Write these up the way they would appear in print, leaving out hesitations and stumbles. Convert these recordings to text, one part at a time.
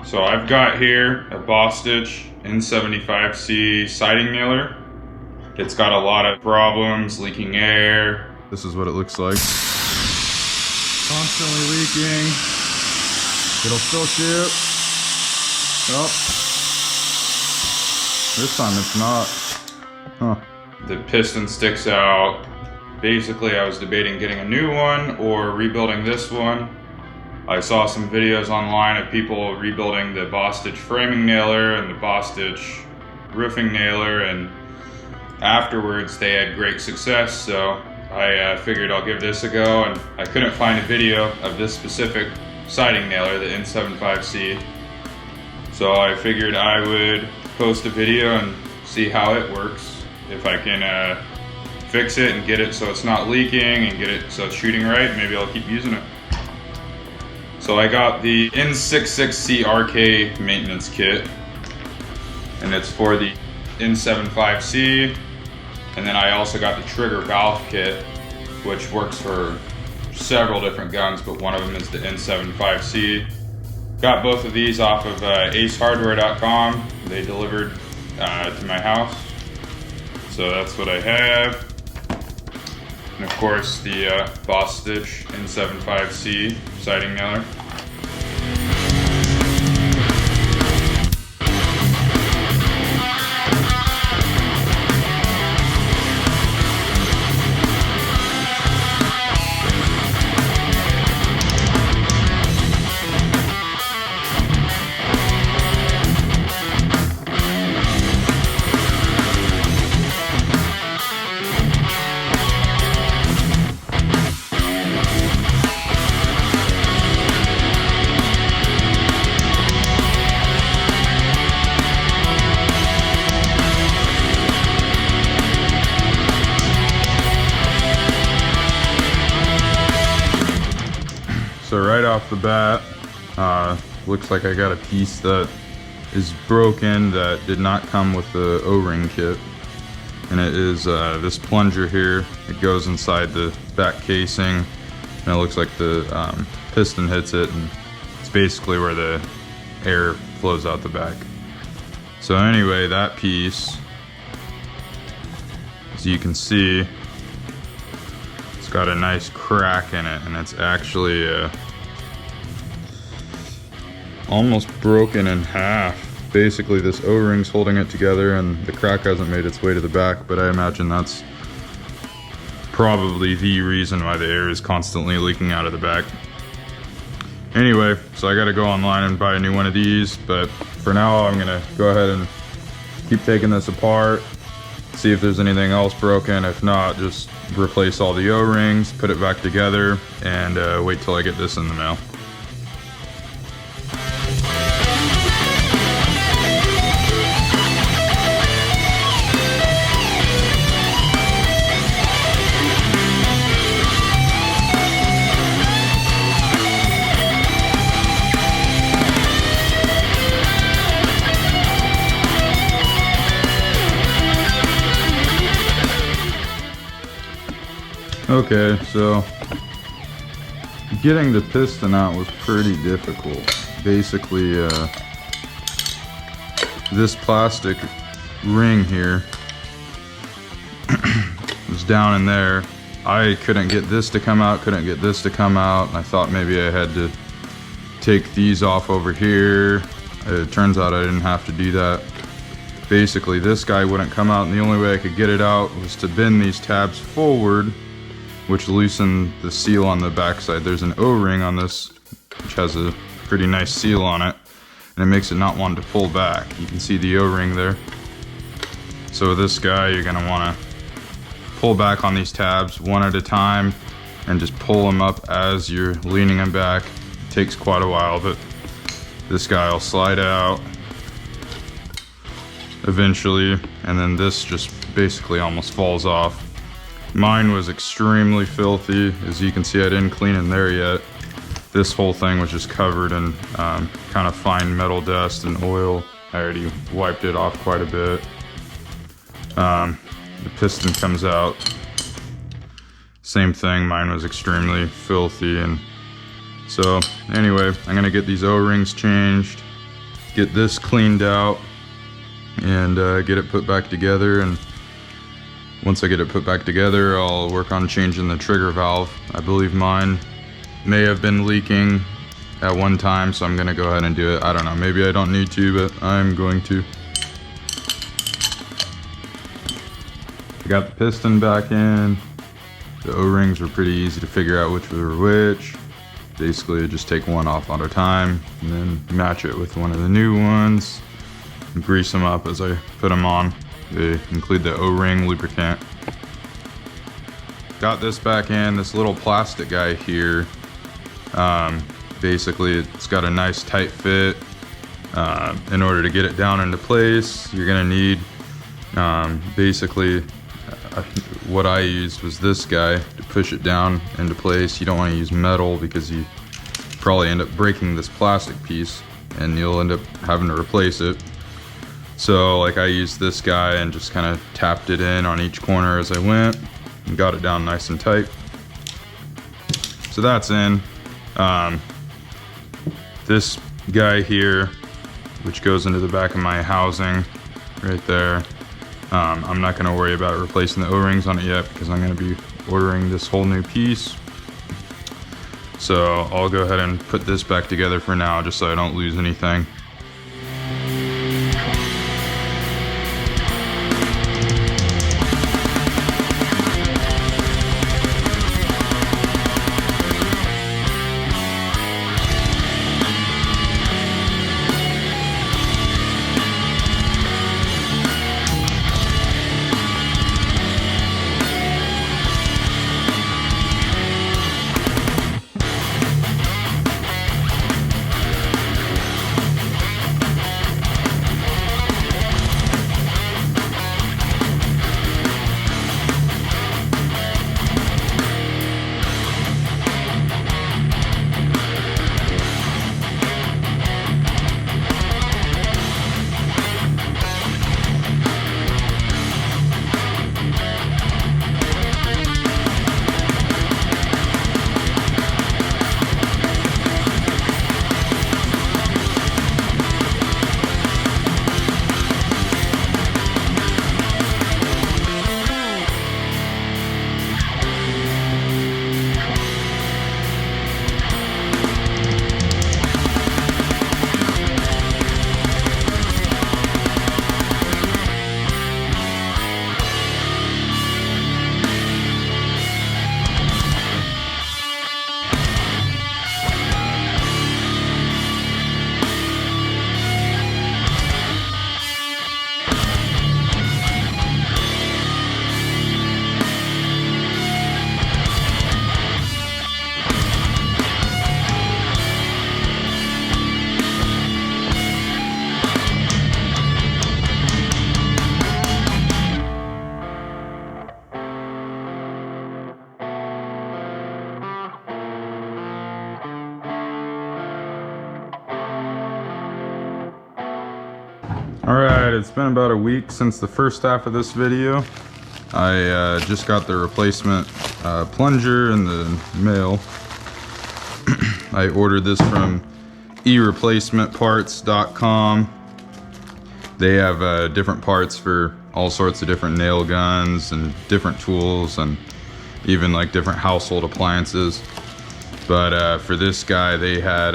So I've got here a Bostitch N75C siding nailer. It's got a lot of problems, leaking air. This is what it looks like. Constantly leaking. It'll still shoot. Oh. This time it's not. Huh. The piston sticks out. Basically, I was debating getting a new one or rebuilding this one. I saw some videos online of people rebuilding the Bostitch framing nailer and the Bostitch roofing nailer, and afterwards they had great success, so I figured I'll give this a go, and I couldn't find a video of this specific siding nailer, the N75C, so I figured I would post a video and see how it works. If I can fix it and get it so it's not leaking and get it so it's shooting right, maybe I'll keep using it. So I got the N75C RK maintenance kit, and it's for the N75C, and then I also got the trigger valve kit, which works for several different guns, but one of them is the N75C. Got both of these off of acehardware.com. They delivered to my house, so that's what I have. And of course the Bostitch N75C siding nailer. So right off the bat, looks like I got a piece that is broken that did not come with the O-ring kit. And it is this plunger here. It goes inside the back casing, and it looks like the piston hits it, and it's basically where the air flows out the back. So anyway, that piece, as you can see, it's got a nice crack in it, and it's actually almost broken in half. Basically this O-ring's holding it together and the crack hasn't made its way to the back, but I imagine that's probably the reason why the air is constantly leaking out of the back. Anyway, so I gotta go online and buy a new one of these, but for now I'm gonna go ahead and keep taking this apart, see if there's anything else broken. If not, just replace all the O-rings, put it back together, and wait till I get this in the mail. Okay, so getting the piston out was pretty difficult. Basically, this plastic ring here was down in there. I couldn't get this to come out, couldn't get this to come out. I thought maybe I had to take these off over here. It turns out I didn't have to do that. Basically, this guy wouldn't come out, and the only way I could get it out was to bend these tabs forward, which loosened the seal on the backside. There's an O-ring on this, which has a pretty nice seal on it, and it makes it not want to pull back. You can see the O-ring there. So this guy, you're gonna wanna pull back on these tabs one at a time, and just pull them up as you're leaning them back. It takes quite a while, but this guy will slide out eventually, and then this just basically almost falls off. Mine was extremely filthy. As you can see, I didn't clean in there yet. This whole thing was just covered in kind of fine metal dust and oil. I already wiped it off quite a bit. The piston comes out. Same thing, mine was extremely filthy. And so anyway, I'm gonna get these O-rings changed, get this cleaned out and get it put back together. And once I get it put back together, I'll work on changing the trigger valve. I believe mine may have been leaking at one time, so I'm gonna go ahead and do it. I don't know, maybe I don't need to, but I'm going to. I got the piston back in. The O-rings were pretty easy to figure out which were which. Basically, just take one off at a time and then match it with one of the new ones and grease them up as I put them on. They include the O-ring lubricant. Got this back in, this little plastic guy here. Basically, it's got a nice tight fit. In order to get it down into place, you're gonna need, basically, what I used was this guy to push it down into place. You don't want to use metal because you probably end up breaking this plastic piece and you'll end up having to replace it. So like I used this guy and just kind of tapped it in on each corner as I went and got it down nice and tight. So that's in. This guy here, which goes into the back of my housing right there, I'm not gonna worry about replacing the O-rings on it yet because I'm gonna be ordering this whole new piece. So I'll go ahead and put this back together for now just so I don't lose anything. Alright, it's been about a week since the first half of this video. I just got the replacement plunger in the mail. I ordered this from ereplacementparts.com. They have different parts for all sorts of different nail guns and different tools and even like different household appliances. But for this guy, they had,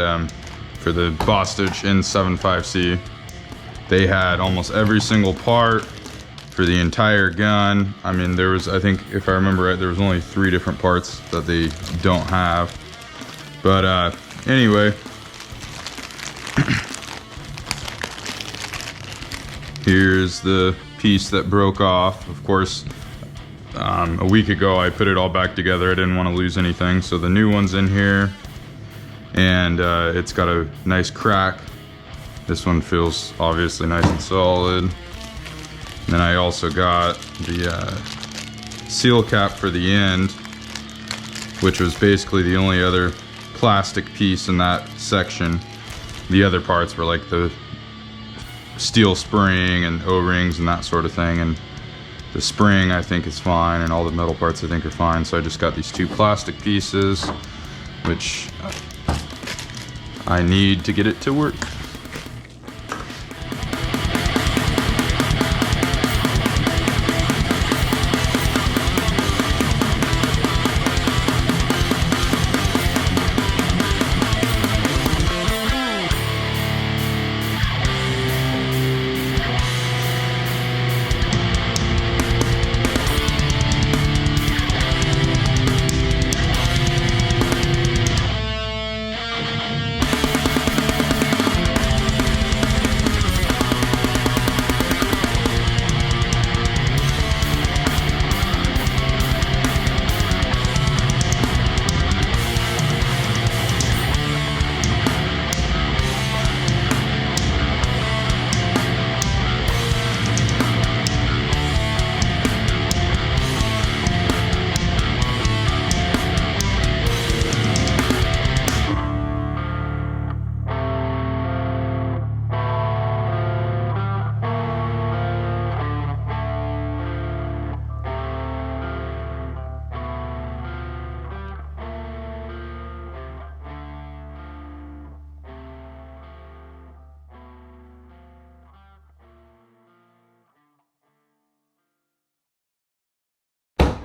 for the Bostitch N75C, they had almost every single part for the entire gun. I mean, there was, I think, if I remember right, there was only 3 different parts that they don't have. But anyway, here's the piece that broke off. Of course, a week ago I put it all back together. I didn't want to lose anything, so the new one's in here, and it's got a nice crack. This one feels obviously nice and solid. And then I also got the seal cap for the end, which was basically the only other plastic piece in that section. The other parts were like the steel spring and O-rings and that sort of thing, and the spring I think is fine, and all the metal parts I think are fine. So I just got these 2 plastic pieces, which I need to get it to work.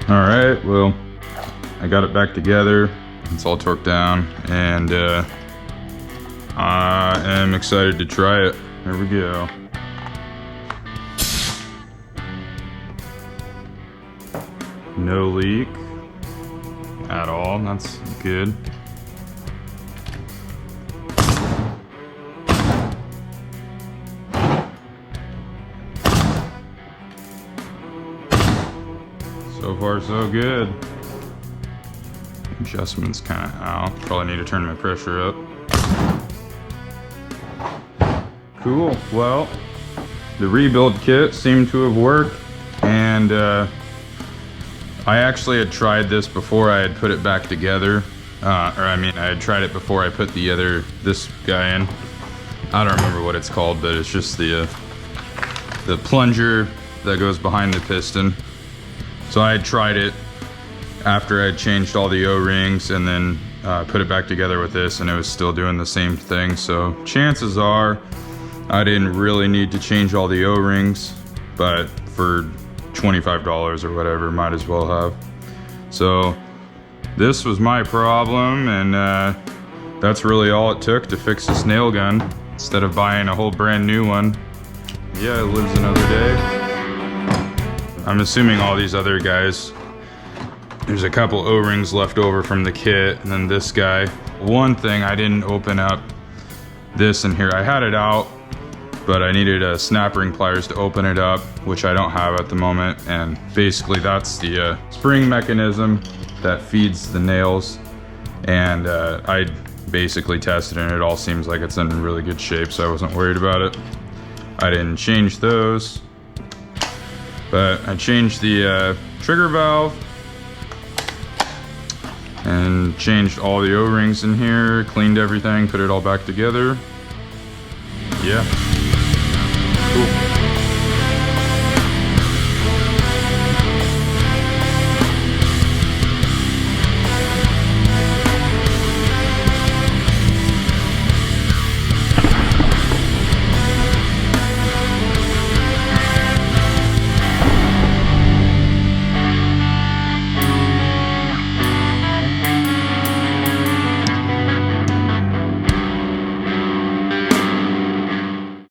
All right, well, I got it back together. It's all torqued down, and I am excited to try it. Here we go. No leak at all, that's good. So far so good. Adjustment's kind of out. Probably need to turn my pressure up. Cool, well, the rebuild kit seemed to have worked, and I actually had tried this before I had put it back together. I had tried it before I put this guy in. I don't remember what it's called, but it's just the plunger that goes behind the piston. So I had tried it after I had changed all the O-rings and then put it back together with this, and it was still doing the same thing. So chances are I didn't really need to change all the O-rings, but for $25 or whatever, might as well have. So this was my problem, and that's really all it took to fix this nail gun instead of buying a whole brand new one. Yeah, it lives another day. I'm assuming all these other guys, there's a couple O-rings left over from the kit, and then this guy. One thing, I didn't open up this in here. I had it out, but I needed snap ring pliers to open it up, which I don't have at the moment. And basically that's the spring mechanism that feeds the nails. And I basically tested it, and it all seems like it's in really good shape, so I wasn't worried about it. I didn't change those, but I changed the trigger valve and changed all the O-rings in here, cleaned everything, put it all back together. Yeah. Cool.